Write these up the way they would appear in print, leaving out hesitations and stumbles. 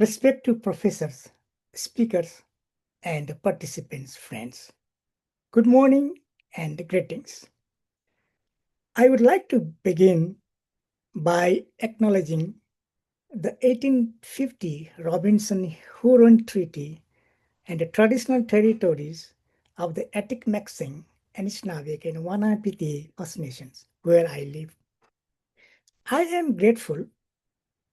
Respected professors, speakers, and participants, friends. Good morning and greetings. I would like to begin by acknowledging the 1850 Robinson-Huron Treaty and the traditional territories of the Attic-Maxing, Anishinaabe, and Wanapiti First Nations, where I live. I am grateful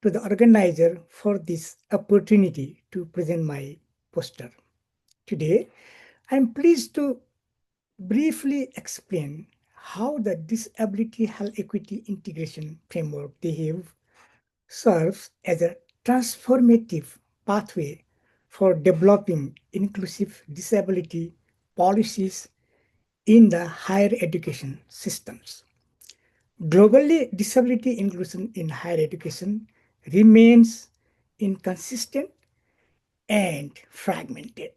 to the organizer for this opportunity to present my poster. Today, I am pleased to briefly explain how the Disability Health Equity Integration Framework (D-HEIF) serves as a transformative pathway for developing inclusive disability policies in the higher education systems. Globally, disability inclusion in higher education remains inconsistent and fragmented.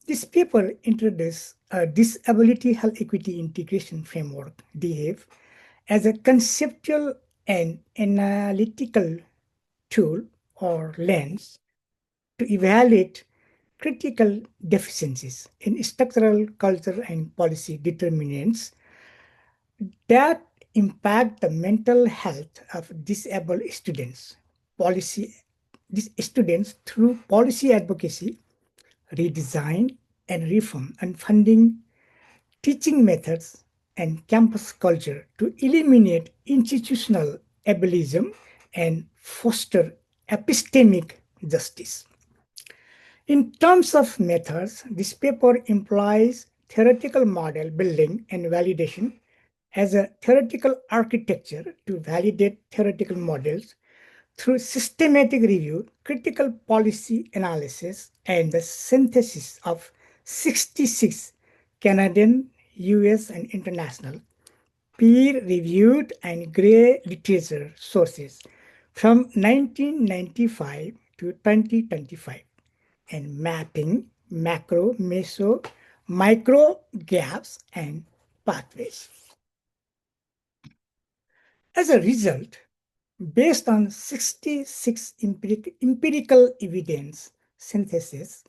This paper introduces a Disability Health Equity Integration Framework (D-HEIF) as a conceptual and analytical tool or lens to evaluate critical deficiencies in structural, cultural, and policy determinants that impact the mental health of disabled students. These students through policy advocacy, redesign, and reform and funding teaching methods and campus culture to eliminate institutional ableism and foster epistemic justice. In terms of methods, this paper implies theoretical model building and validation as a theoretical architecture to validate theoretical models through systematic review, critical policy analysis, and the synthesis of 66 Canadian, US, and international peer-reviewed and gray literature sources from 1995 to 2025 and mapping macro, meso, micro gaps and pathways. As a result, based on 66 empirical evidence synthesis,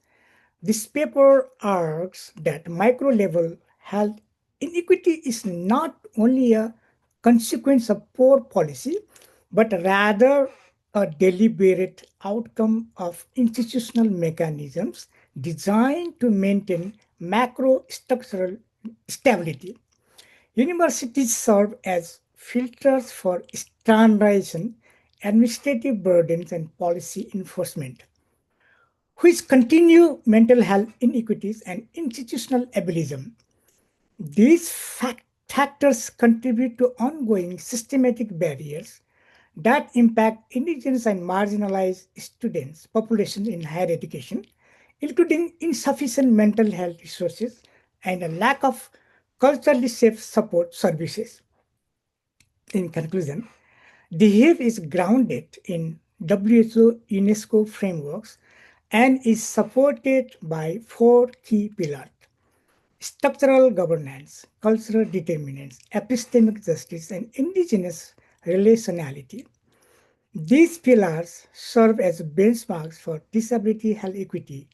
this paper argues that micro-level health inequity is not only a consequence of poor policy, but rather a deliberate outcome of institutional mechanisms designed to maintain macro structural stability. Universities serve as filters for standardization, administrative burdens, and policy enforcement, which continue mental health inequities and institutional ableism. These factors contribute to ongoing systematic barriers that impact indigenous and marginalized students, populations in higher education, including insufficient mental health resources and a lack of culturally safe support services. In conclusion, the HEIF is grounded in WHO UNESCO frameworks and is supported by four key pillars: structural governance, cultural determinants, epistemic justice, and indigenous relationality. These pillars serve as benchmarks for disability health equity,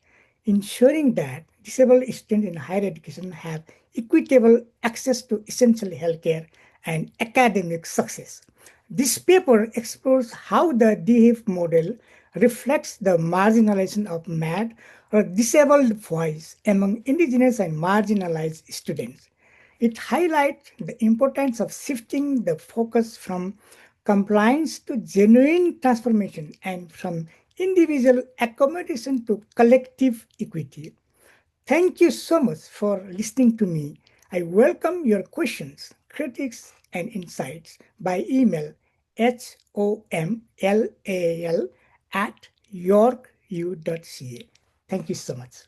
ensuring that disabled students in higher education have equitable access to essential healthcare and academic success. This paper explores how the D-HEIF model reflects the marginalization of MAD or disabled voice among indigenous and marginalized students. It highlights the importance of shifting the focus from compliance to genuine transformation and from individual accommodation to collective equity. Thank you so much for listening to me. I welcome your questions, critiques, and insights by email homlal@yorku.ca. Thank you so much.